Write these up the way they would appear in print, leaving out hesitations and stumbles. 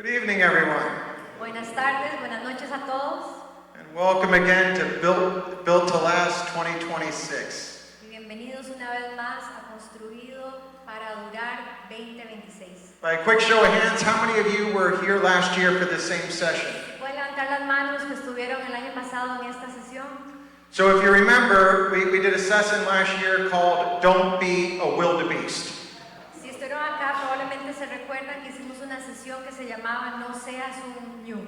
Good evening, everyone. Buenas tardes, buenas noches a todos. And welcome again to Built to Last 2026. Y bienvenidos una vez más a Construido para Durar 2026. By a quick show of hands, how many of you were here last year for the same session? ¿Pueden levantar las manos que estuvieron el año pasado en esta sesión? So if you remember, we did a session last year called Don't Be a Wildebeest. Si estuvieron acá, probablemente se recuerdan que hicimos una sesión que se llamaba No seas un ñu.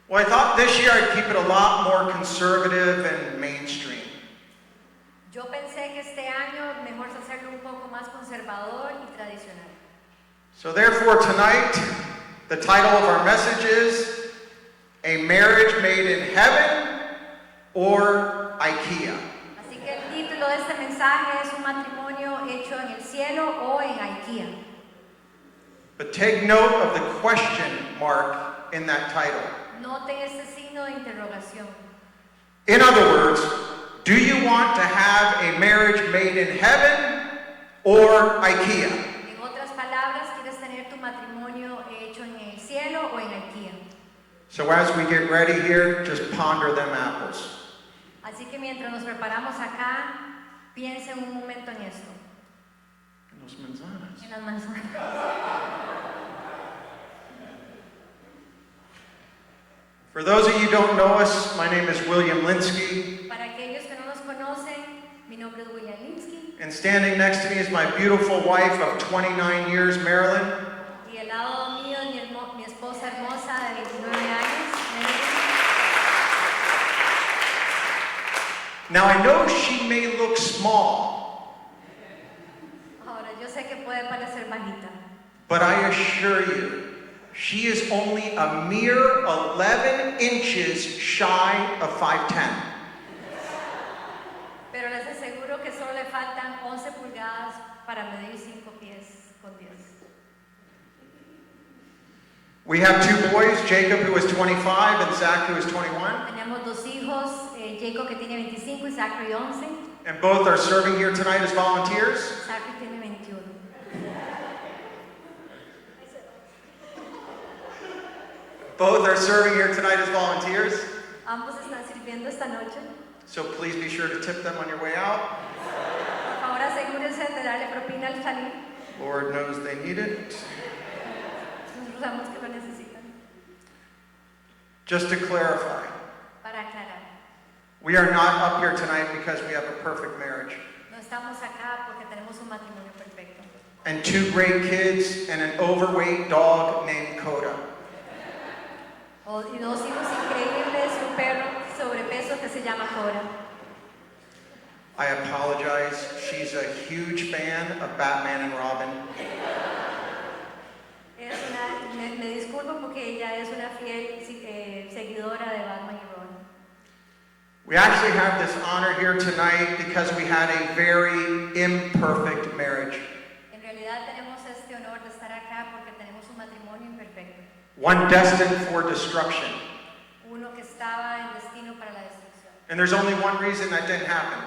Well, I thought this year I'd keep it a lot more conservative and mainstream. Yo pensé que este año mejor hacerlo un poco más conservador y tradicional. So therefore tonight, the title of our message is A Marriage Made in Heaven or Ikea. Así que el título de este mensaje es un matrimonio hecho en el cielo o en Ikea. But take note of the question mark in that title. Noten este signo de interrogación. In other words, do you want to have a marriage made in heaven or Ikea? En otras palabras, ¿quieres tener tu matrimonio hecho en el cielo o en Ikea? So as we get ready here, just ponder them apples. Así que mientras nos preparamos acá, piensen un momento en esto. En los manzanas. En las manzanas. For those of you who don't know us, my name is William Lynskey. Para aquellos que no nos conocen, mi nombre es William Lynskey. And standing next to me is my beautiful wife of 29 years, Merelyn. Y al lado mío, mi esposa hermosa de 29 años, Merelyn. Now I know she may look small, Ahora, yo sé que puede parecer bajita, but I assure you, she is only a mere 11 inches shy of 5'10". pero les aseguro que solo le faltan 11 pulgadas para medir 5 pies con 10. We have two boys, Jacob, who is 25, and Zach, who is 21. Tenemos dos hijos, Jacob que tiene 25 y Zachary 11. And both are serving here tonight as volunteers. Zachary tiene 21. Both are serving here tonight as volunteers. Ambos están sirviendo esta noche. So please be sure to tip them on your way out. Por favor, asegúrense de darle propina al salir. Lord knows they need it. Nosotros sabemos que lo necesitan. Just to clarify, Para aclarar, we are not up here tonight because we have a perfect marriage. no estamos acá porque tenemos un matrimonio perfecto. And two great kids and an overweight dog named Coda. Y dos hijos increíbles y un perro sobrepeso que se llama Cora. I apologize. She's a huge fan of Batman and Robin. Me disculpo porque ella es una fiel seguidora de Batman y Robin. We actually have this honor here tonight because we had a very imperfect marriage. En realidad tenemos este honor de estar acá porque tenemos un matrimonio imperfecto. One destined for destruction. Uno que estaba en destino para la destrucción. And there's only one reason that didn't happen.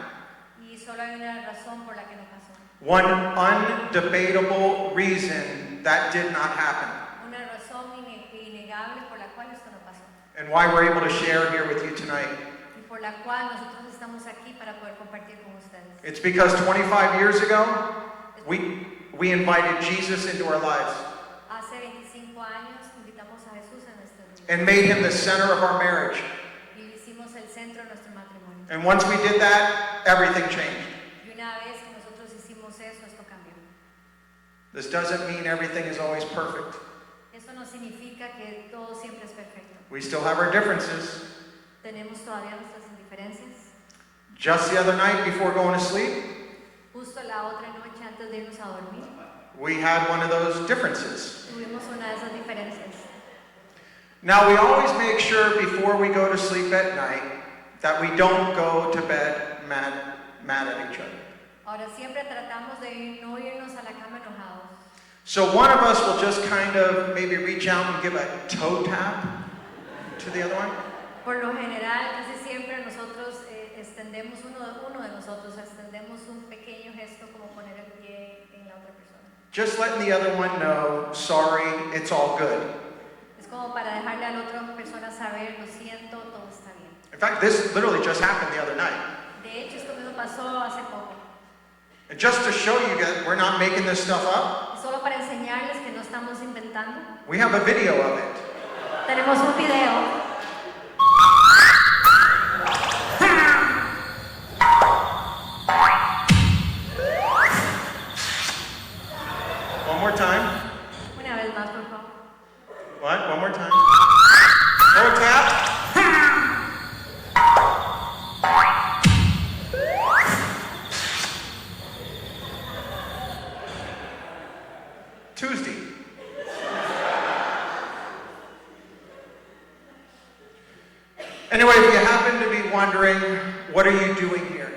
Y solo hay una razón por la que no pasó. One undebatable reason that did not happen. Una razón innegable por la cual esto no pasó. And why we're able to share here with you tonight. Y por la cual nosotros estamos aquí para poder compartir con ustedes. It's because 25 years ago, we invited Jesus into our lives. Hace 25 años invitamos a Jesús a nuestra vida. And made him the center of our marriage. Y hicimos el centro de nuestro matrimonio. And once we did that, everything changed. Y una vez que nosotros hicimos eso, esto cambió. This doesn't mean everything is always perfect. Eso no significa que todo siempre es perfecto. We still have our differences. Tenemos todavía nuestras indiferencias. Just the other night before going to sleep, Justo la otra noche antes de irnos a dormir, we had one of those differences. tuvimos una de esas diferencias. Now we always make sure before we go to sleep at night that we don't go to bed mad at each other. Ahora siempre tratamos de no irnos a la cama enojados. So one of us will just kind of maybe reach out and give a toe tap to the other one. Por lo general, casi siempre nosotros extendemos uno de nosotros extendemos un pequeño gesto como poner el pie en la otra persona. Just letting the other one know, sorry, it's all good. como para dejarle a la otra persona saber, lo siento, todo está bien. In fact, this literally just happened the other night. De hecho, esto mismo pasó hace poco. And just to show you that we're not making this stuff up, Y solo para enseñarles que no estamos inventando, we have a video of it. tenemos un video. One more time. Una vez más, por favor. What? One more time. Oh, tap. Tuesday. Anyway, if you happen to be wondering, what are you doing here?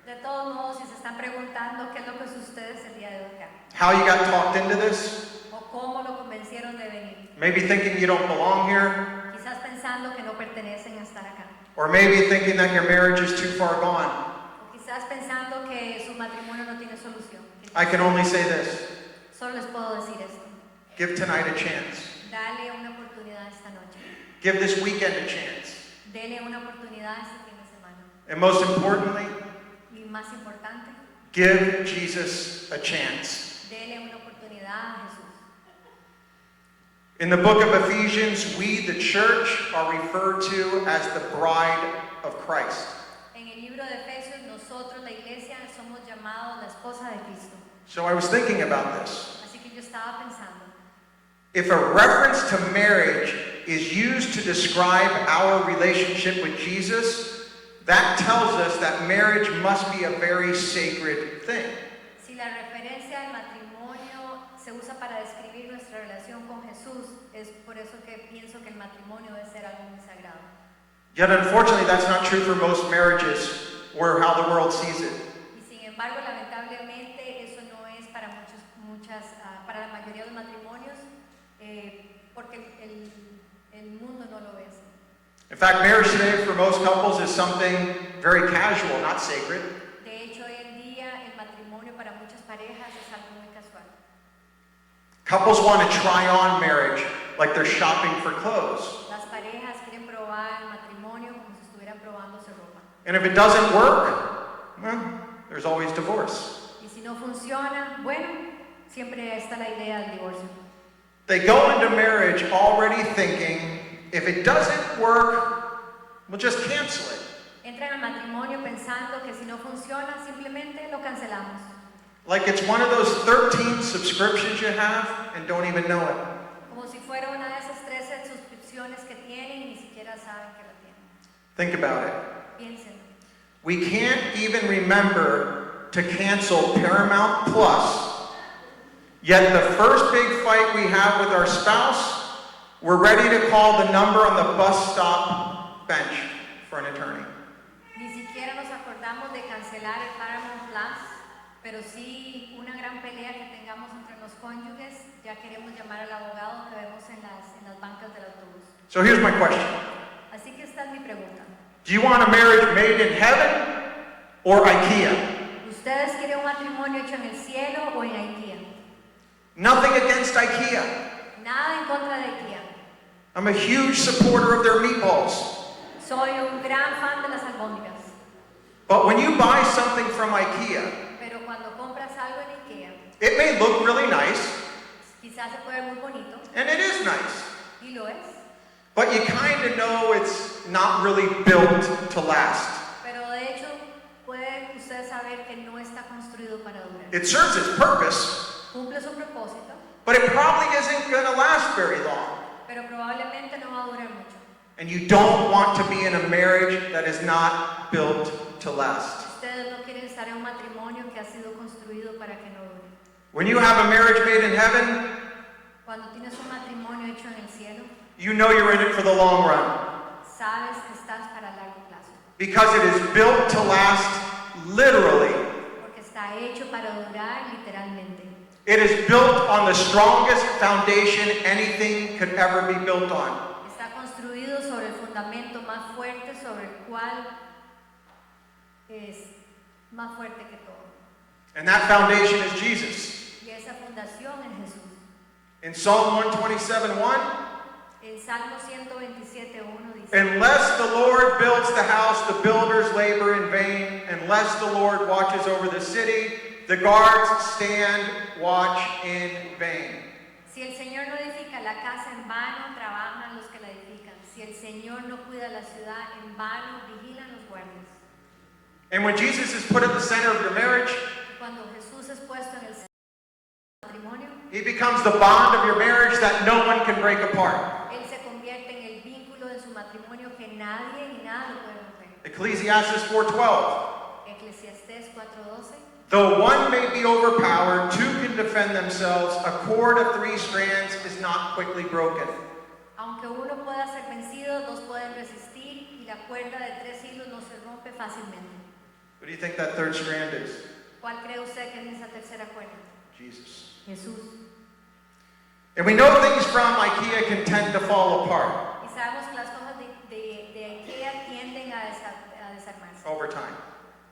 De todos modos, si se están preguntando qué es lo que es ustedes el día de hoy acá, How you got talked into this? o cómo lo convencieron de venir, Maybe thinking you don't belong here, quizás pensando que no pertenecen a estar acá, or maybe thinking that your marriage is too far gone. o quizás pensando que su matrimonio no tiene solución. I can only say this. Solo les puedo decir esto: Give tonight a chance. dale una oportunidad esta noche, Give this weekend a chance. dele una oportunidad este fin de semana, And most importantly, y más importante, give Jesus a chance. dele una oportunidad a Jesús. In the book of Ephesians, we, the church, are referred to as the bride of Christ. En el libro de Efesios, nosotros, la iglesia, somos llamados la esposa de Cristo. So I was thinking about this. Así que yo estaba pensando, If a reference to marriage is used to describe our relationship with Jesus, that tells us that marriage must be a very sacred thing. si la referencia al matrimonio se usa para describir nuestra relación con Jesús, es por eso que pienso que el matrimonio debe ser algo muy sagrado. Yet unfortunately, that's not true for most marriages or how the world sees it. Y sin embargo, lamentablemente, eso no es para para la mayoría de los matrimonios, porque el mundo no lo ve así. In fact, marriage today for most couples is something very casual, not sacred. De hecho, hoy en día el matrimonio para muchas parejas es algo muy casual. Couples want to try on marriage like they're shopping for clothes. Las parejas quieren probar el matrimonio como si estuvieran probándose ropa. And if it doesn't work, well, there's always divorce. Y si no funciona, bueno, siempre está la idea del divorcio. They go into marriage already thinking, if it doesn't work, we'll just cancel it. Entran al matrimonio pensando que si no funciona, simplemente lo cancelamos. Like it's one of those 13 subscriptions you have and don't even know it. Como si fuera una de esas 13 suscripciones que tienen y ni siquiera saben que la tienen. Think about it. Piensen. We can't even remember to cancel Paramount Plus. Yet the first big fight we have with our spouse, we're ready to call the number on the bus stop bench for an attorney. Ni siquiera nos acordamos de cancelar el Paramount Plus, pero sí una gran pelea que tengamos entre los cónyuges, ya queremos llamar al abogado que vemos en las bancas del autobús. So here's my question. Así que esta es mi pregunta. Do you want a marriage made in heaven or Ikea? ¿Ustedes quieren un matrimonio hecho en el cielo o en Ikea? Nothing against Ikea. Nada en contra de Ikea. I'm a huge supporter of their meatballs. Soy un gran fan de las albóndigas. But when you buy something from Ikea, Pero cuando compras algo en Ikea, it may look really nice, quizás se puede ver muy bonito, and it is nice. y lo es, But you kind of know it's not really built to last. pero de hecho puede usted saber que no está construido para durar. It serves its purpose, Cumple su propósito, but it probably isn't going to last very long. pero probablemente no va a durar mucho. And you don't want to be in a marriage that is not built to last. Ustedes no quieren estar en un matrimonio que ha sido construido para que no dure. When you have a marriage made in heaven, Cuando tienes un matrimonio hecho en el cielo, you know you're in it for the long run. sabes que estás para largo plazo, Because it is built to last literally. porque está hecho para durar literalmente. It is built on the strongest foundation anything could ever be built on. Está construido sobre el fundamento más fuerte, sobre el cual es más fuerte que todo. And that foundation is Jesus. Y esa fundación es Jesús. In Psalm 127:1, El Salmo 127:1 dice: Unless the Lord builds the house, the builders labor in vain. Unless the Lord watches over the city, the guards stand watch in vain. Si el Señor no edifica la casa, en vano trabajan los que la edifican. Si el Señor no cuida la ciudad, en vano vigilan los guardias. And when Jesus is put at the center of your marriage, Cuando Jesús es puesto en el centro del matrimonio, he becomes the bond of your marriage that no one can break apart. Él se convierte en el vínculo de su matrimonio que nadie ni nada lo puede romper. Ecclesiastes 4:12. Eclesiastés 4:12. Though one may be overpowered, two can defend themselves. A cord of 3 strands is not quickly broken. Aunque uno pueda ser vencido, dos pueden resistir y la cuerda de 3 hilos no se rompe fácilmente. What do you think that third strand is? ¿Cuál cree usted que es esa tercera cuerda? Jesus. Jesús. And we know things from Ikea can tend to fall apart Y sabemos que las cosas de Ikea tienden a desarmarse over time.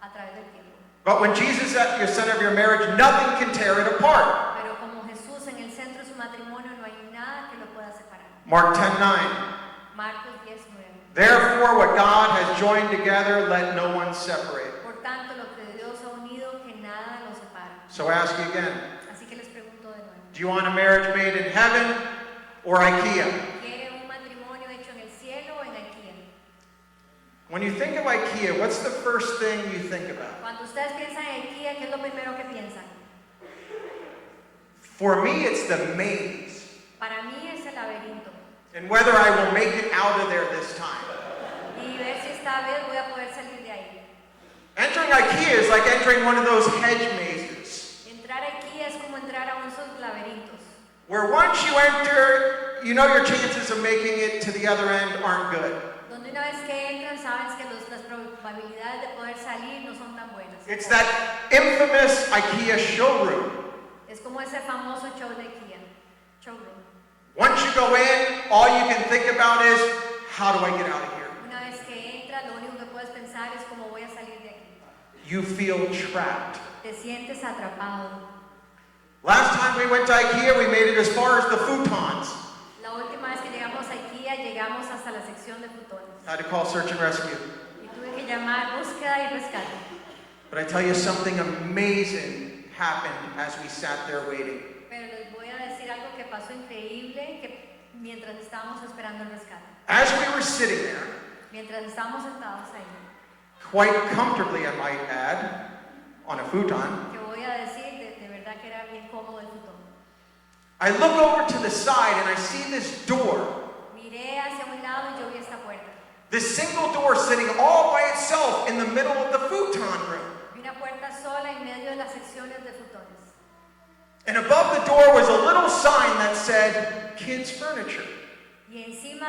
a través del tiempo. But when Jesus is at the center of your marriage, nothing can tear it apart. Pero como Jesús en el centro de su matrimonio, no hay nada que lo pueda separar. Mark 10:9. Marcos 10:9. Therefore, what God has joined together, let no one separate. Por tanto, lo que Dios ha unido, que nada lo separa. So I ask you again, Así que les pregunto de nuevo. do you want a marriage made in heaven or Ikea? ¿Quiere un matrimonio hecho en el cielo o en Ikea? When you think of Ikea, what's the first thing you think about? Cuando ustedes piensan en Ikea, ¿qué es lo primero que piensan? For me, it's the maze. Para mí es el laberinto. And whether I will make it out of there this time. Y ver si esta vez voy a poder salir de ahí. Entering Ikea is like entering one of those hedge mazes, Entrar a Ikea es como entrar a uno de esos laberintos. where once you enter, you know your chances of making it to the other end aren't good. Donde una vez que entran, sabes que las probabilidades de poder salir no son tan buenas. It's that infamous Ikea showroom. Es como ese famoso show de Ikea. Showroom. Once you go in, all you can think about is, how do I get out of here? Una vez que entras, lo único que puedes pensar es cómo voy a salir de aquí. You feel trapped. Te sientes atrapado. Last time we went to Ikea, we made it as far as the futons. La última vez que llegamos a Ikea, llegamos hasta la sección de futones. I had to call search and rescue. Y tuve que llamar búsqueda y rescate. But I tell you, something amazing happened as we sat there waiting. Pero les voy a decir algo que pasó increíble que mientras estábamos esperando el rescate. As we were sitting there, Mientras estábamos sentados ahí, quite comfortably, I might add, on a futon, que voy a decir, de verdad que era bien cómodo el futón. I look over to the side and I see this door. Miré hacia un lado y yo vi esta puerta. This single door sitting all by itself in the middle of the futon room. Vi una puerta sola en medio de las secciones de futones. And above the door was a little sign that said, kids furniture. Y encima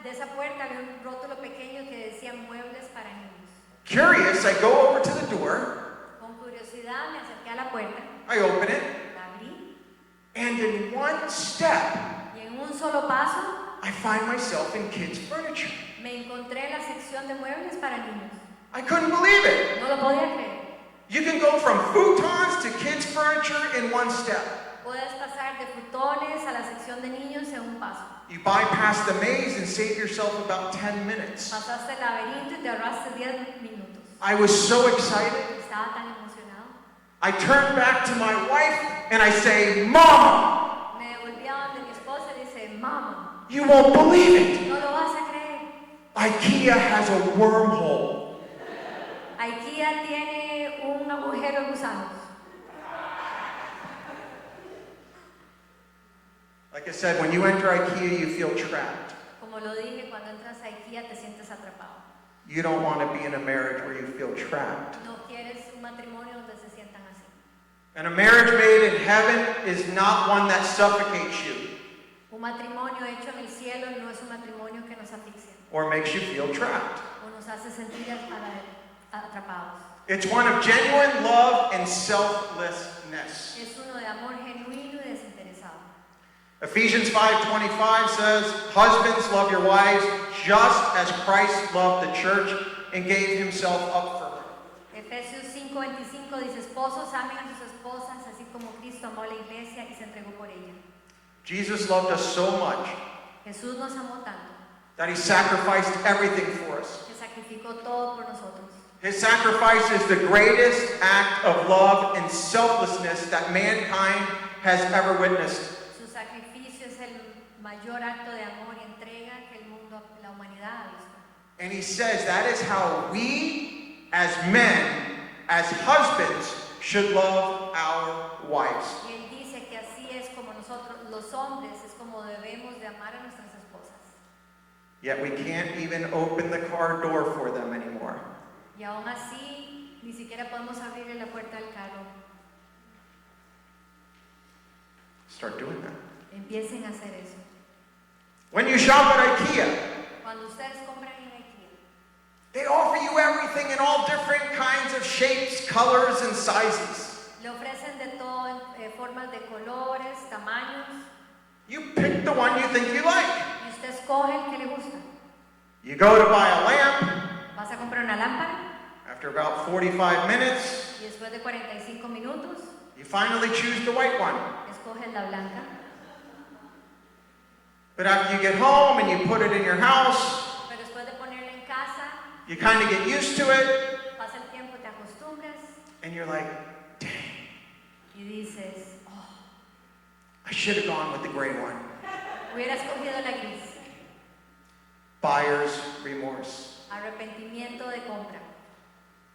de esa puerta había un rótulo pequeño que decía muebles para niños. Curious, I go over to the door, Con curiosidad me acerqué a la puerta, I open it, la abrí and in one step, y en un solo paso I find myself in kids furniture. me encontré en la sección de muebles para niños. I couldn't believe it. No lo podía creer. You can go from futons to kids furniture in one step. Puedes pasar de futones a la sección de niños en un paso. You bypass the maze and save yourself about 10 minutes. Pasaste el laberinto y te ahorraste 10 minutos. I was so excited. Estaba tan emocionado. I turn back to my wife and I say, Mama, Me devolví a donde mi esposa y dice, Mama, you won't believe it. no lo vas a creer. Ikea has a wormhole. Ikea tiene un agujero de gusanos. Like I said, when you enter Ikea, you feel trapped. Como lo dije, cuando entras a Ikea te sientes atrapado. You don't want to be in a marriage where you feel trapped. No quieres un matrimonio donde se sientan así. And a marriage made in heaven is not one that suffocates you Un matrimonio hecho en el cielo no es un matrimonio que nos asfixia or makes you feel trapped. o nos hace sentir atrapados. It's one of genuine love and selflessness. Es uno de amor genuino y desinteresado. Ephesians 5:25 says, husbands, love your wives just as Christ loved the church and gave himself up for her. Efesios 5:25 dice, esposos amen a sus esposas así como Cristo amó a la iglesia y se entregó por ella. Jesus loved us so much Jesús nos amó tanto that he sacrificed everything for us. que sacrificó todo por nosotros. His sacrifice is the greatest act of love and selflessness that mankind has ever witnessed. Su sacrificio es el mayor acto de amor y entrega que el mundo, la humanidad ha visto. And he says that is how we, as men, as husbands, should love our wives. Y él dice que así es como nosotros, los hombres, es como debemos de amar a nuestras esposas. Yet we can't even open the car door for them anymore. Y aún así, ni siquiera podemos abrirle la puerta al carro. Start doing that. Empiecen a hacer eso. When you shop at Ikea, Cuando ustedes compran en Ikea, they offer you everything in all different kinds of shapes, colors, and sizes. le ofrecen de todo, formas de colores, tamaños, You pick the one you think you like. y usted escoge el que le gusta. You go to buy a lamp. Vas a comprar una lámpara After about 45 minutes, y después de 45 minutos, you finally choose the white one. escoges la blanca. But after you get home and you put it in your house, Pero después de ponerla en casa, you kind of get used to it, pasa el tiempo, te acostumbras and you're like, dang, y dices, oh, I should have gone with the gray one. hubiera escogido la gris. Buyer's remorse. Arrepentimiento de compra.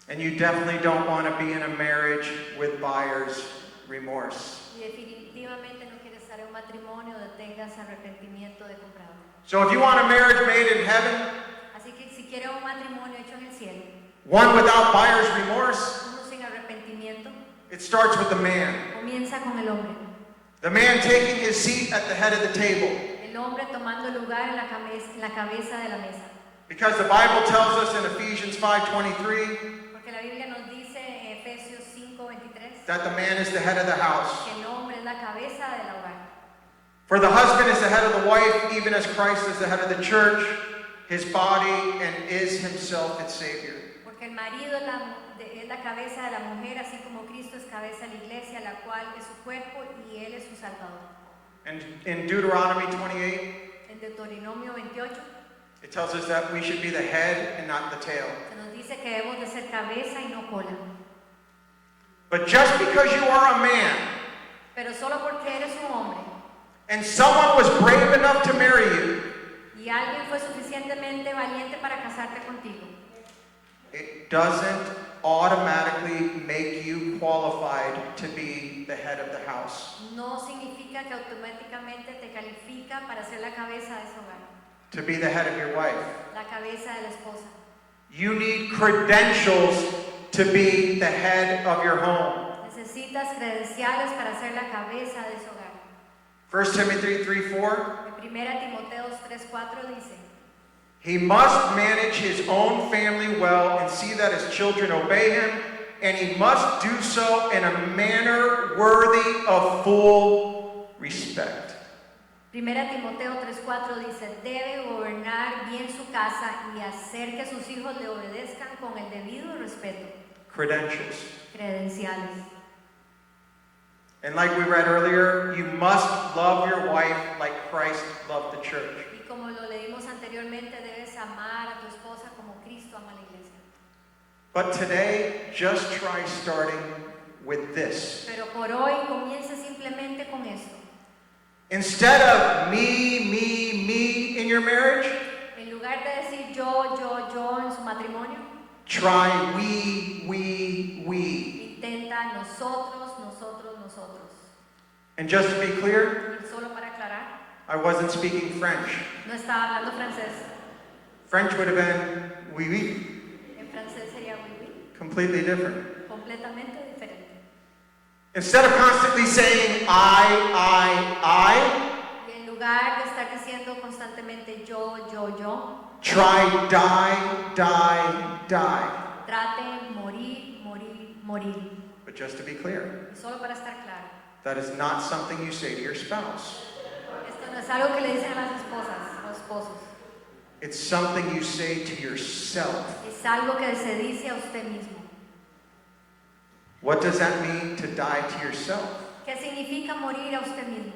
And you definitely don't want to be in a marriage with buyer's remorse. Y definitivamente no quieres estar en un matrimonio donde tengas arrepentimiento de comprador. So if you want a marriage made in heaven, Así que si quieres un matrimonio hecho en el cielo, one without buyer's remorse, uno sin arrepentimiento, it starts with the man. comienza con el hombre. The man taking his seat at the head of the table. El hombre tomando lugar en la cabeza de la mesa. Because the Bible tells us in Ephesians 5:23 Porque la Biblia nos dice en Efesios 5:23 that the man is the head of the house. que el hombre es la cabeza del hogar. For the husband is the head of the wife, even as Christ is the head of the church, his body, and is himself its Savior. Porque el marido es la cabeza de la mujer, así como Cristo es cabeza de la iglesia, la cual es su cuerpo y él es su salvador. And in Deuteronomy 28, En Deuteronomio 28 it tells us that we should be the head and not the tail. se nos dice que debemos de ser cabeza y no cola. But just because you are a man Pero solo porque eres un hombre and someone was brave enough to marry you, y alguien fue suficientemente valiente para casarte contigo, it doesn't automatically make you qualified to be the head of the house, no significa que automáticamente te califica para ser la cabeza de ese hogar, to be the head of your wife. la cabeza de la esposa. You need credentials to be the head of your home. Necesitas credenciales para ser la cabeza de ese hogar. 1 Timothy 3:4. En 1 Timoteo 3:4 dice, He must manage his own family well and see that his children obey him, and he must do so in a manner worthy of full respect. 1 Timoteo 3:4 dice, debe gobernar bien su casa y hacer que sus hijos le obedezcan con el debido respeto. Credentials. Credenciales. And like we read earlier, you must love your wife like Christ loved the church. Y como lo leímos anteriormente, debes amar a tu esposa como Cristo ama a la iglesia. But today, just try starting with this. Pero por hoy comienza simplemente con esto. Instead of me in your marriage, En lugar de decir yo en su matrimonio, try we. intenta nosotros. And just to be clear, Y solo para aclarar, I wasn't speaking French. no estaba hablando francés. French would have been oui. En francés sería oui, oui. Completely different. Completamente diferente. Instead of constantly saying I, Y en lugar de estar diciendo constantemente yo, try die. trate morir. But just to be clear, Y solo para estar claro, that is not something you say to your spouse. esto no es algo que le dicen a las esposas, a los esposos. It's something you say to yourself. Es algo que se dice a usted mismo. What does that mean to die to yourself? ¿Qué significa morir a usted mismo?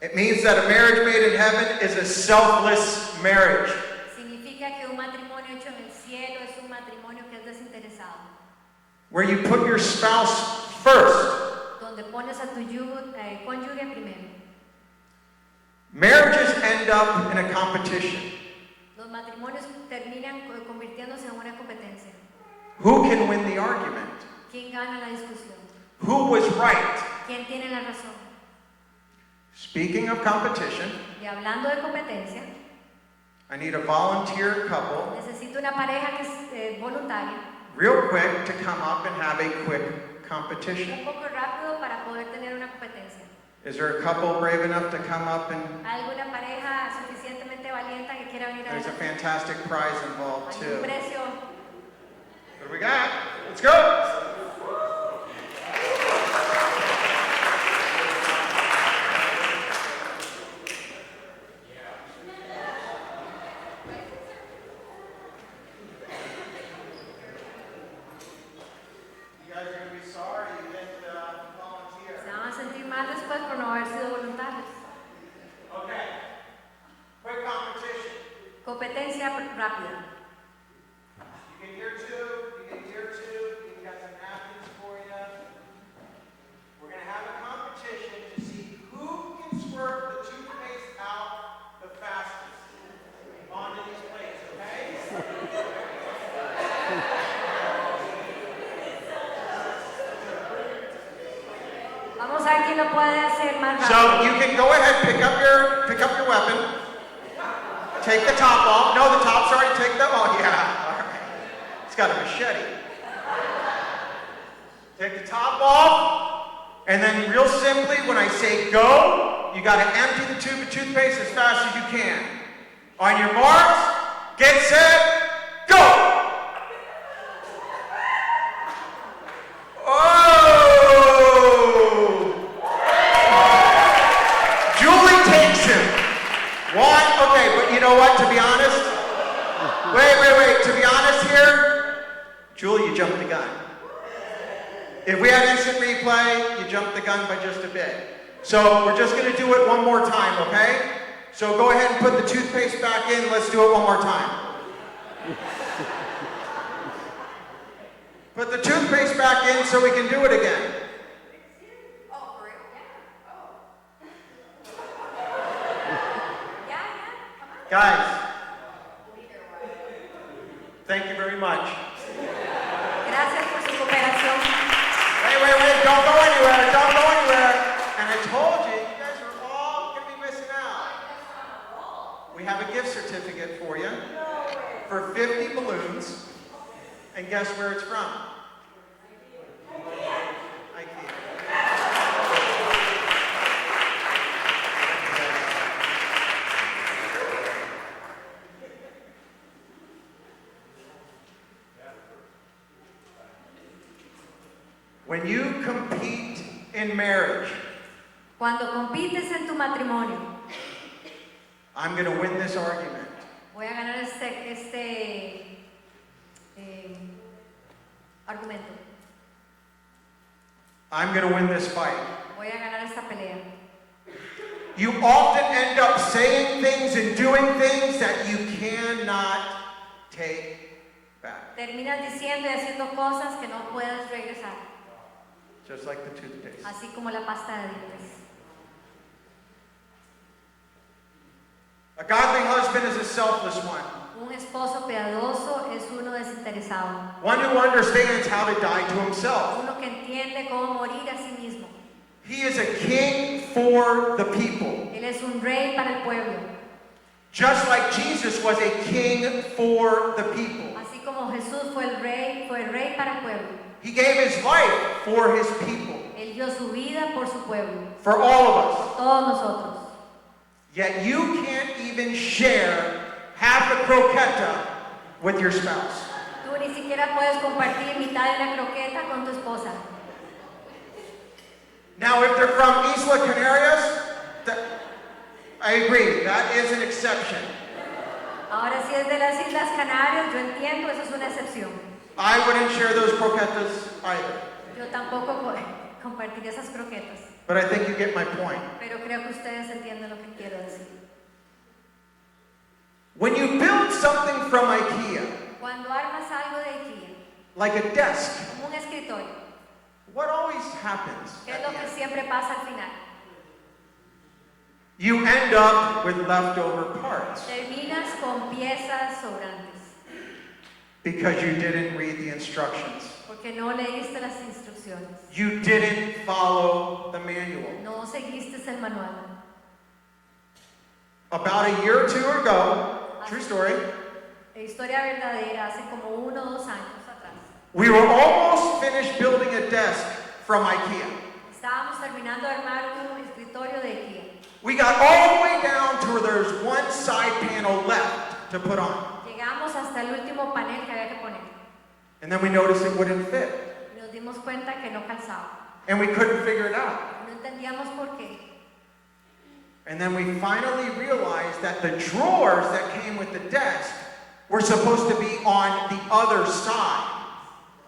It means that a marriage made in heaven is a selfless marriage. Significa que un matrimonio hecho en el cielo es un matrimonio que es desinteresado. Where you put your spouse first. Donde pones a tu cónyuge primero. Marriages end up in a competition. Los matrimonios terminan convirtiéndose en una competencia. Who can win the argument? ¿Quién gana la discusión? Who was right? ¿Quién tiene la razón? Speaking of competition, Y hablando de competencia, I need a volunteer couple, necesito una pareja que es voluntaria, real quick, to come up and have a quick competition. un poco rápido para poder tener una competencia. Is there a couple brave enough to come up and ¿Alguna pareja suficientemente valiente que quiera venir a there's a ver? fantastic prize involved Hay too. un precio. What do we got? Let's go! You guys are going to be sorry you didn't volunteer. Se van a sentir mal después por no haber sido voluntarios. Okay. Quick competition. Competencia rápida. You get here too. You get here too. We got some napkins for you. We're going to have a competition to see who can squirt the toothpaste out the fastest onto these plates, okay? Vamos a ver quién lo puede hacer más So rápido. you can go ahead, pick up your weapon. Take the top off. No, the top's already taken off. Oh yeah. All right. It's got a machete. Take the top off, and then real simply, when I say go, you got to empty the tube of toothpaste as fast as you can. On your marks, get set, go! Okay, but you know what, to be honest, wait, to be honest here, Julie, you jumped the gun. If we had instant replay, you jumped the gun by just a bit. So we're just gonna do it one more time, okay? So go ahead and put the toothpaste back in, let's do it one more time. Put the toothpaste back in so we can do it again. Guys, thank you very much. Gracias por su cooperación. Wait, don't go anywhere. And I told you, you guys are all going to be missing out. We have a gift certificate for you for 50 balloons. And guess where it's from? Ikea. When you compete in marriage, Cuando compites en tu matrimonio, I'm going to win this argument. voy a ganar este argumento. I'm going to win this fight. Voy a ganar esta pelea. You often end up saying things and doing things that you cannot take back. Terminas diciendo y haciendo cosas que no puedes regresar, Just like the toothpaste. así como la pasta de dientes. A godly husband is a selfless one. Un esposo piadoso es uno desinteresado, One who understands how to die to himself. uno que entiende cómo morir a sí mismo. He is a king for the people. Él es un rey para el pueblo, Just like Jesus was a king for the people. así como Jesús fue el rey para el pueblo. He gave his life for his people. Él dio su vida por su pueblo, For all of us. todos nosotros. Yet you can't even share half a croqueta with your spouse. Tú ni siquiera puedes compartir mitad de una croqueta con tu esposa. Now, if they're from Isla Canarias, I agree, that is an exception. Ahora, si es de las Islas Canarias, yo entiendo, eso es una excepción. I wouldn't share those croquetas either. Yo tampoco compartiría esas croquetas. But I think you get my point. pero creo que ustedes entienden lo que quiero decir. When you build something from Ikea, Cuando armas algo de Ikea, like a desk, como un escritorio, what always happens? ¿qué es At lo the que end? siempre pasa al final? You end up with leftover parts Terminas con piezas sobrantes, because you didn't read the instructions. porque no leíste las instrucciones, You didn't follow the manual. no seguiste el manual. About a year or two ago, true story, La historia verdadera, hace como 1 o 2 años atrás, we were almost finished building a desk from Ikea. estábamos terminando de armar un escritorio de Ikea. We got all the way down to where there's one side panel left to put on. Llegamos hasta el último panel que había que poner And then we noticed it wouldn't fit. y nos dimos cuenta que no calzaba. And we couldn't figure it out. No entendíamos por qué. And then we finally realized that the drawers that came with the desk were supposed to be on the other side.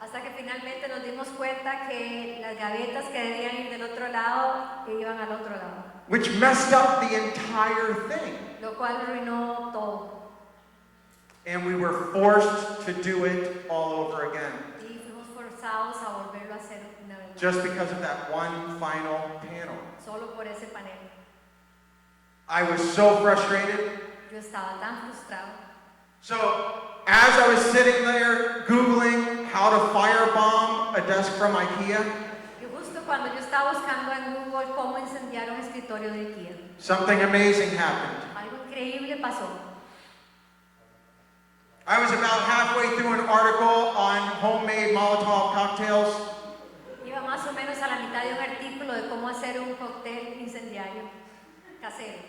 Hasta que finalmente nos dimos cuenta que las gavetas que debían ir del otro lado iban al otro lado, Which messed up the entire thing. lo cual arruinó todo. And we were forced to do it all over again. Y fuimos forzados a volverlo a hacer una vez más, Just because of that one final panel. solo por ese panel. I was so frustrated. Yo estaba tan frustrado. So, as I was sitting there Googling how to firebomb a desk from Ikea, Y justo cuando yo estaba buscando en Google cómo incendiar un escritorio de Ikea, something amazing happened. algo increíble pasó. I was about halfway through an article on homemade Molotov cocktails, Iba más o menos a la mitad de un artículo de cómo hacer un cóctel incendiario casero,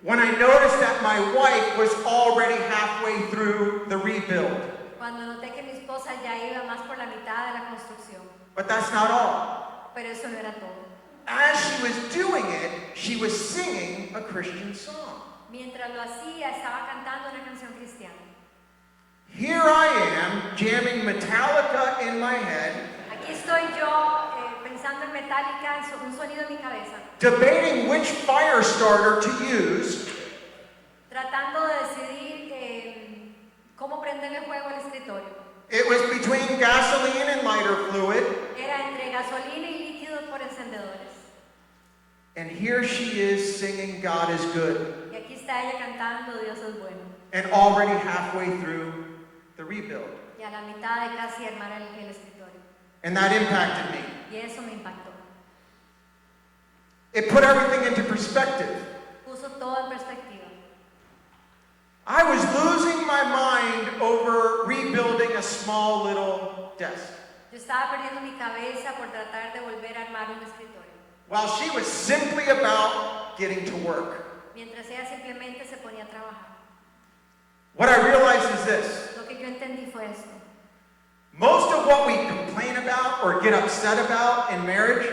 when I noticed that my wife was already halfway through the rebuild. cuando noté que mi esposa ya iba más por la mitad de la construcción. But that's not all. Pero eso no era todo. As she was doing it, she was singing a Christian song. Mientras lo hacía, estaba cantando una canción cristiana. Here I am, jamming Metallica in my head, Aquí estoy yo pensando en Metallica, en un sonido en mi cabeza, debating which fire starter to use, tratando de decidir cómo prenderle fuego al escritorio. It was between gasoline and lighter fluid, Era entre gasolina y líquidos por encendedores. and here she is singing God is good, Y aquí está ella cantando Dios es bueno. and already halfway through the rebuild. Y a la mitad de casi armar el escritorio. And that impacted me. Y eso me impactó. It put everything into perspective. Puso todo en perspectiva. I was losing my mind over rebuilding a small little desk, Yo estaba perdiendo mi cabeza por tratar de volver a armar un escritorio, while she was simply about getting to work. mientras ella simplemente se ponía a trabajar. What I realized is this. Lo que yo entendí fue esto. Most of what we complain about or get upset about in marriage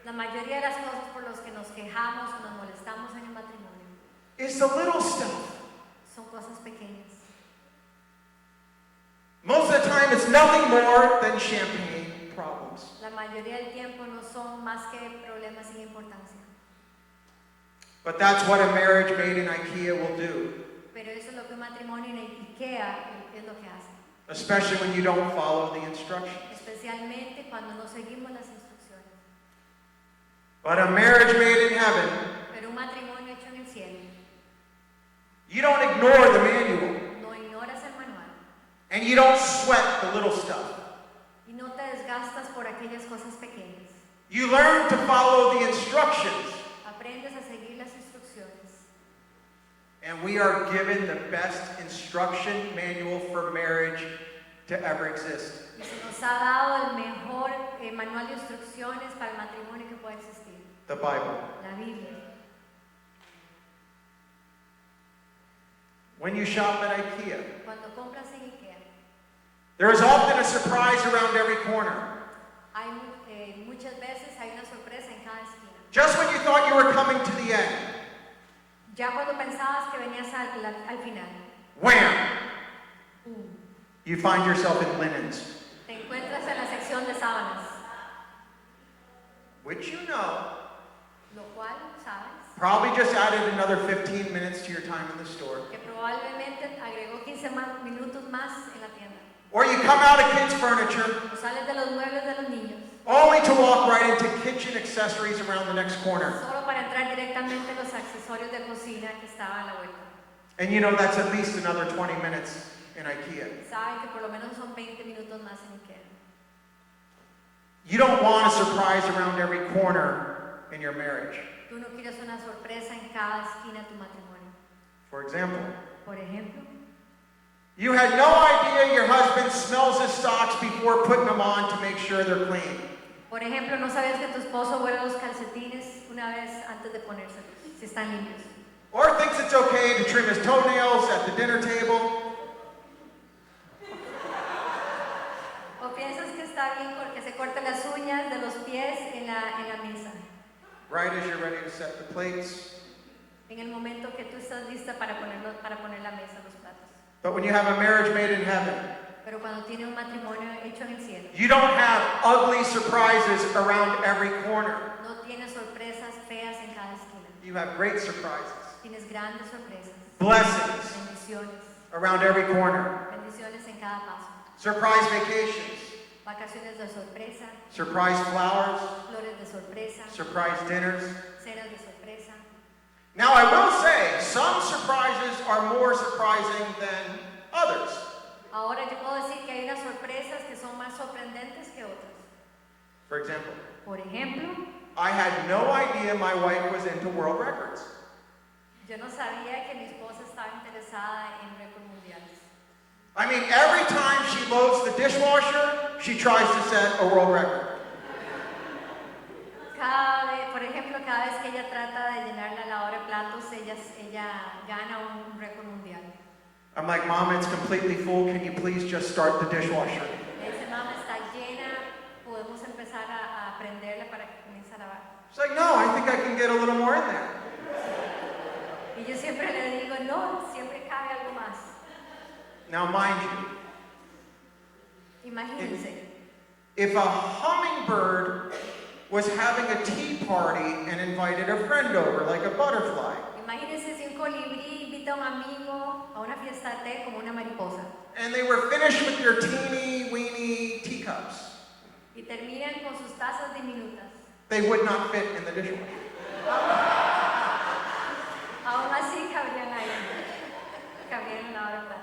La mayoría de las cosas por las que nos quejamos o nos molestamos en el matrimonio is the little stuff. son cosas pequeñas. Most of the time, it's nothing more than champagne problems. La mayoría del tiempo no son más que problemas sin importancia. But that's what a marriage made in Ikea will do, Pero eso es lo que un matrimonio en Ikea es lo que hace. especially when you don't follow the instructions. Especialmente cuando no seguimos las instrucciones. But a marriage made in heaven, Pero un matrimonio hecho en el cielo, you don't ignore the manual, no ignoras el manual and you don't sweat the little stuff. y no te desgastas por aquellas cosas pequeñas. You learn to follow the instructions, Aprendes a seguir las instrucciones. and we are given the best instruction manual for marriage to ever exist. Y se nos ha dado el mejor manual de instrucciones para el matrimonio que pueda existir, The Bible. la Biblia. When you shop at Ikea, Cuando compras en Ikea, there is often a surprise around every corner. hay muchas veces hay una sorpresa en cada esquina. Just when you thought you were coming to the end, Ya cuando pensabas que venías al final, wham! ¡pum!, You find yourself in linens, te encuentras en la sección de sábanas, which you know lo cual, ¿sabes? Probably just added another 15 minutes to your time in the store. Que probablemente agregó 15 minutos más en la tienda. Or you come out of kids' furniture, O sales de los muebles de los niños, only to walk right into kitchen accessories around the next corner. solo para entrar directamente en los accesorios de cocina que estaban a la vuelta. And you know that's at least another 20 minutes in Ikea. Saben que por lo menos son 20 minutos más en Ikea. You don't want a surprise around every corner in your marriage. Tú no quieres una sorpresa en cada esquina de tu matrimonio. For example, Por ejemplo, you had no idea your husband smells his socks before putting them on to make sure they're clean. no sabías que tu esposo huele los calcetines una vez antes de ponérselos, si están limpios. Or thinks it's okay to trim his toenails at the dinner table. O piensas que está bien porque se corta las uñas de los pies en la mesa. Right as you're ready to set the plates. En el momento que tú estás lista para poner la mesa, los platos. But when you have a marriage made in heaven, Pero cuando tiene un matrimonio hecho en el cielo, you don't have ugly surprises around every corner. no tienes sorpresas feas en cada esquina. You have great surprises. Tienes grandes sorpresas, Blessings bendiciones, around every corner. bendiciones en cada paso. Surprise vacations. Vacaciones de sorpresa, Surprise flowers. flores de sorpresa, Surprise dinners. cenas de sorpresa. Now I will say, some surprises are more surprising than others. Ahora yo puedo decir que hay unas sorpresas que son más sorprendentes que otras. For example, Por ejemplo, I had no idea my wife was into world records. yo no sabía que mi esposa estaba interesada en récords mundiales. I mean, every time she loads the dishwasher, she tries to set a world record. Por ejemplo, cada vez que ella trata de llenar la lavadora de platos, ella gana un récord mundial. I'm like, Mom, it's completely full. Can you please just start the dishwasher? Le dice, mamá, está llena, podemos empezar a prenderla para que comience a lavar. She's like, no, I think I can get a little more in there. Y yo siempre le digo, no, siempre cabe algo más. Now, mind you, Imagínense, if a hummingbird was having a tea party and invited a friend over, like a butterfly, imagínense si un colibrí invita a un amigo a una fiesta de té como una mariposa and they were finished with their teeny weeny teacups, y terminan con sus tazas diminutas. they would not fit in the dishwasher. Aún así cabrían ahí, cabrían en la hora de plato.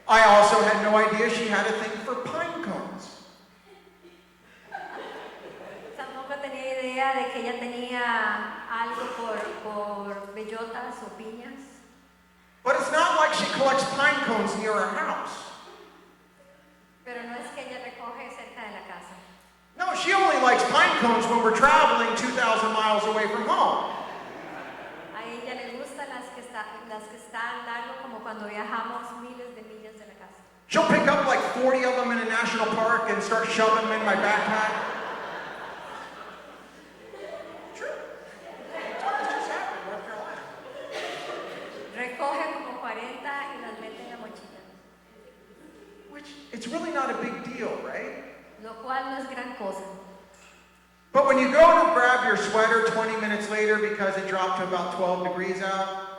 I also had no idea she had a thing for pine cones. Tampoco tenía idea de que ella tenía algo por bellotas o piñas. But it's not like she collects pine cones near her house. Pero no es que ella recoge cerca de la casa. No, she only likes pine cones when we're traveling 2,000 miles away from home. A ella le gustan las que están largo como cuando viajamos miles de millas de la casa. She'll pick up like 40 of them in a national park and start shoving them in my backpack. True. This just happened in North Carolina. Recoge como 40 y las mete en la mochila. Which, it's really not a big deal, right? Lo cual no es gran cosa. But when you go to grab your sweater 20 minutes later because it dropped to about 12 degrees out,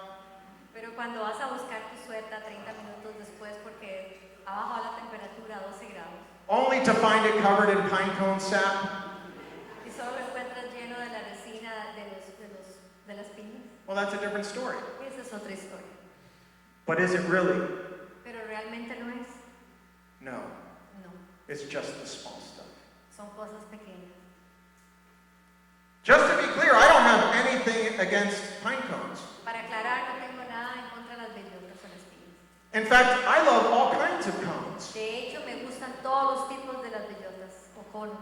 Pero cuando vas a buscar tu suelta 30 minutos después porque ha bajado la temperatura a 12 grados only to find it covered in pine cone sap, y solo lo encuentras lleno de la resina de las piñas, well, that's a different story. esa es otra historia. But is it really? Pero realmente no es. No. No, It's just the small stuff. son cosas pequeñas. Just to be clear, I don't have anything against pine cones. Para aclarar, no tengo nada en contra de las bellotas o las piñas. In fact, I love all kinds of cones. De hecho, me gustan todos los tipos de las bellotas o conos.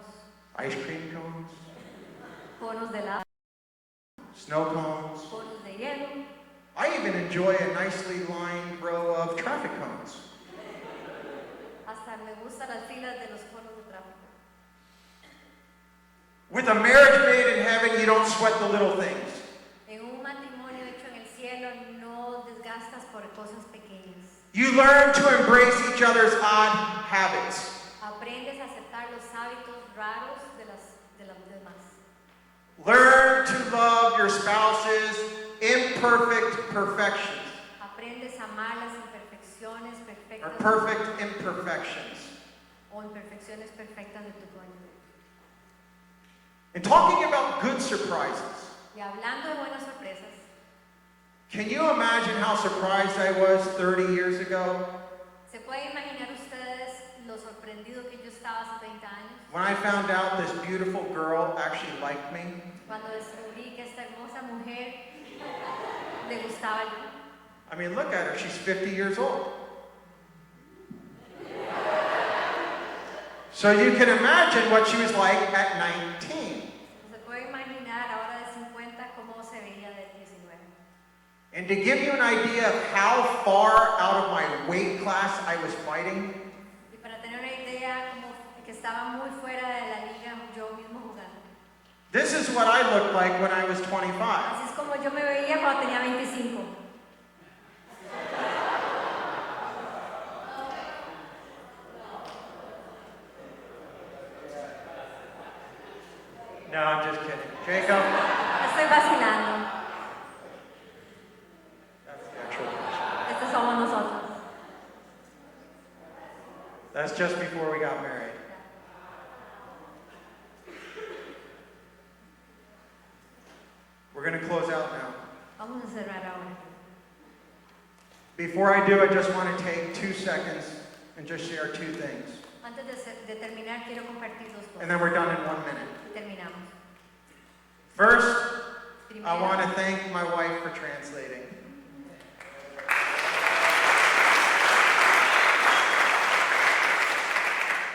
Ice cream cones, Conos de helado, snow cones. conos de hielo. I even enjoy a nicely lined row of traffic cones. Hasta me gustan las filas de los conos de tráfico. With a marriage made in heaven, you don't sweat the little things. En un matrimonio hecho en el cielo no desgastas por cosas pequeñas. You learn to embrace each other's odd habits. Aprendes a aceptar los hábitos raros de los demás. Learn to love your spouse's imperfect perfections. Aprendes a amar las imperfecciones Or perfectas perfect imperfections. o imperfecciones perfectas de tu cónyuge. And talking about good surprises, Y hablando de buenas sorpresas, can you imagine how surprised I was 30 years ago ¿se pueden imaginar ustedes lo sorprendido que yo estaba hace 30 años? when I found out this beautiful girl actually liked me? Cuando descubrí que esta hermosa mujer le gustaba yo. I mean, look at her, she's 50 years old. So you can imagine what she was like at 19. Se puede imaginar ahora de 50 cómo se veía de 19. And to give you an idea of how far out of my weight class I was fighting, Y para tener una idea como que estaba muy fuera de la liga yo mismo jugando. this is what I looked like when I was 25. Así es como yo me veía cuando tenía 25. No, I'm just kidding. Jacob? Estoy vacilando. That's the actual question. Estos somos nosotros. That's just before we got married. We're going to close out now. Vamos a cerrar ahora. Before I do, I just want to take 2 seconds and just share 2 things. Antes de terminar, quiero compartir dos And cosas. then we're done in 1 minute. Y terminamos. First, I Primero, want to thank my wife for translating.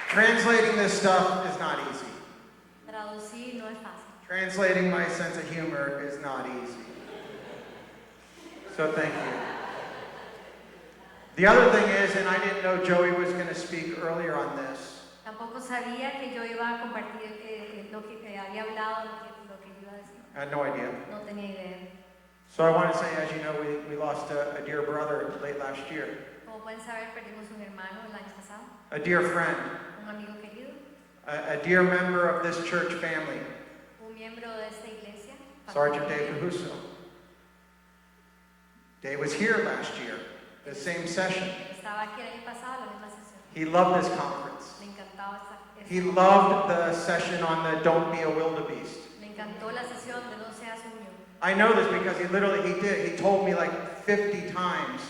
Translating this stuff is not easy. traducir no es fácil. Translating my sense of humor is not easy. So thank you. The other thing is, and I didn't know Joey was going to speak earlier on this, Tampoco sabía que yo iba a compartir lo que había hablado, lo que yo iba a decir. I had no idea. No tenía idea. So I want to say, as you know, we lost a dear brother late last year, Como pueden saber, perdimos un hermano el año pasado, a dear friend, un amigo querido, a dear member of this church family, un miembro de esta iglesia. Sergeant Dave Cahuso. Dave was here last year, the same session. Estaba aquí el año pasado, la misma sesión. He loved this conference. Le encantaba He loved the session on the Don't Be a Wildebeest. Le encantó la sesión de No seas un niño. I know this because he told me like 50 times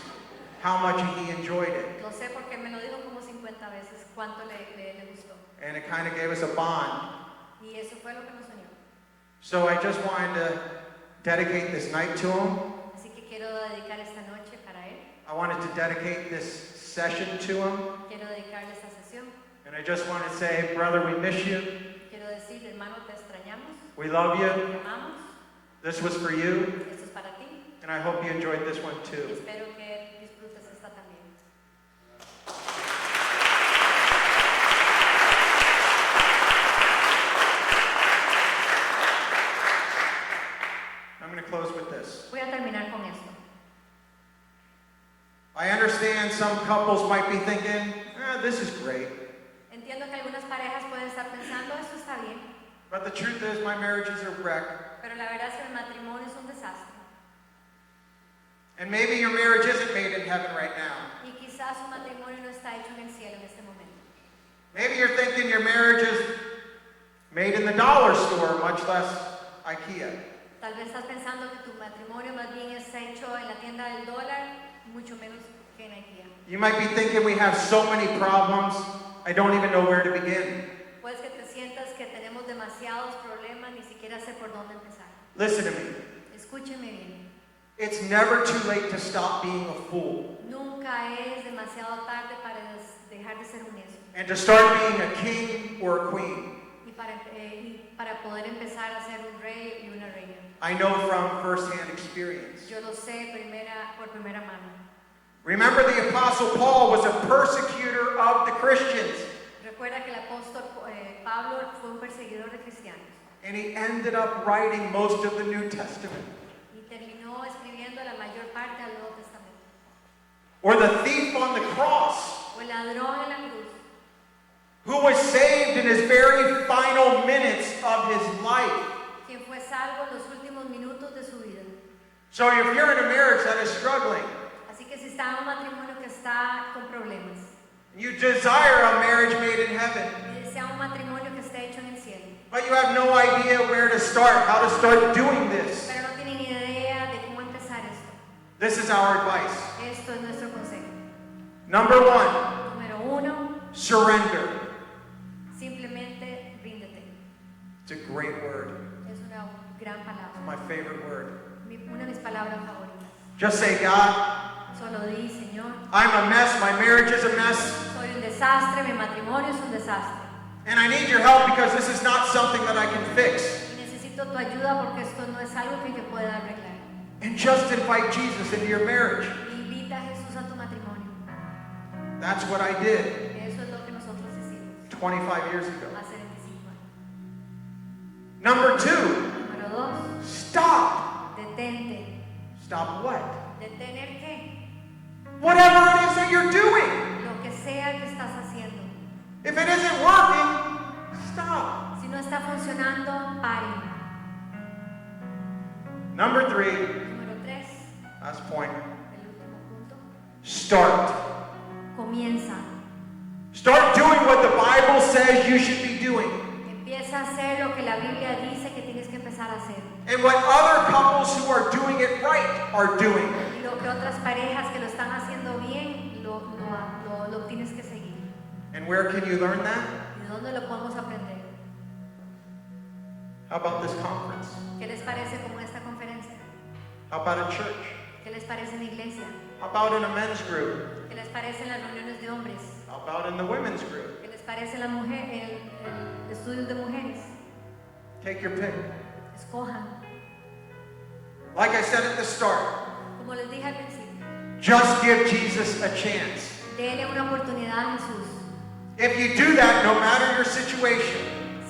how much he enjoyed it. Lo sé porque me lo dijo como 50 veces cuánto le gustó. And it kind of gave us a bond. Y eso fue lo que nos unió. So I just wanted to dedicate this night to him. Así que quiero dedicar esta noche para él. I wanted to dedicate this session to him. Quiero dedicarle esta sesión. And I just want to say, brother, we miss you. Quiero decir, hermano, te extrañamos, We love you. te amamos. This was for you. Esto es para ti. And I hope you enjoyed this one Y too. espero que disfrutes esta también. I'm going to close with this. Voy a terminar con esto. I understand some couples might be thinking, this is great. Entiendo que algunas parejas pueden estar pensando, esto está bien, But the truth is, my marriage is a wreck. pero la verdad es que el matrimonio es un desastre. And maybe your marriage isn't made in heaven right now. Y quizás su matrimonio no está hecho en el cielo en este momento. Maybe you're thinking your marriage is made in the dollar store, much less Ikea. Tal vez estás pensando que tu matrimonio más bien está hecho en la tienda del dólar, mucho menos que en Ikea. You might be thinking we have so many problems, I don't even know where to begin. Puedes que te sientas que tenemos demasiados problemas, ni siquiera sé por dónde empezar. Listen to me. Escúcheme bien. It's never too late to stop being a fool Nunca es demasiado tarde para dejar de ser un necio and to start being a king or a queen. y para poder empezar a ser un rey y una reina. I know from first-hand experience. Yo lo sé por primera mano. Remember, the Apostle Paul was a persecutor of the Christians, Recuerda que el apóstol Pablo fue un perseguidor de cristianos and he ended up writing most of the New Testament. y terminó escribiendo la mayor parte del Nuevo Testamento. or the thief on the cross, o el ladrón en la cruz, who was saved in his very final minutes of his life. quien fue salvo en los últimos minutos de su vida. So if you're in a marriage that is struggling, Así que si está en un matrimonio que está con problemas, you desire a marriage made in heaven, y desea un matrimonio que esté hecho en el cielo, but you have no idea where to start, how to start doing this, pero no tiene ni idea de cómo empezar esto, this is our advice. esto es nuestro consejo. Number 1, Número 1, surrender. simplemente ríndete. It's a great word. Es una gran palabra, My favorite word. una de mis palabras favoritas. Just say, God, Solo di, Señor, I'm a mess, my marriage is a mess, soy un desastre, mi matrimonio es un desastre. and I need your help because this is not something that I can fix. Y necesito tu ayuda porque esto no es algo que yo pueda arreglar. And just invite Jesus into your marriage. Invita a Jesús a tu matrimonio. That's what I did Eso es lo que nosotros hicimos 25 years ago. hace 25 años. Number 2, Número 2, stop. detente. Stop what? ¿Detener qué? Whatever it is that you're doing. Lo que sea que estás haciendo. If it isn't working, stop. Si no está funcionando, pare. Number 3, Número 3, last point, el último punto. start. Comienza. Start doing what the Bible says you should be doing. Empieza a hacer lo que la Biblia dice que tienes que empezar a hacer. And what other couples who are doing it right are doing. Y lo que otras parejas que lo están haciendo bien, lo tienes que seguir. And where can you learn that? ¿Y de dónde lo podemos aprender? How about this conference? ¿Qué les parece como esta conferencia? How about a church? ¿Qué les parece en la iglesia? How about in a men's group? ¿Qué les parece en las reuniones de hombres? How about in the women's group? ¿Qué les parece en las mujeres, el estudios de mujeres? Take your pick. Escojan. Like I said at the start, Como les dije al principio, just give Jesus a chance. dele una oportunidad a Jesús. If you do that, no matter your situation,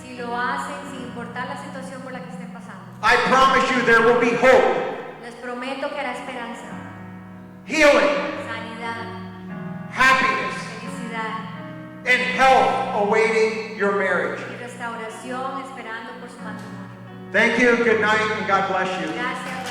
Si lo hacen sin importar la situación por la que estén pasando, I promise you there will be hope, les prometo que hará esperanza, healing, sanidad, happiness, felicidad and health awaiting your marriage. y restauración esperando por su matrimonio. Thank you, good night, and God bless you. Gracias.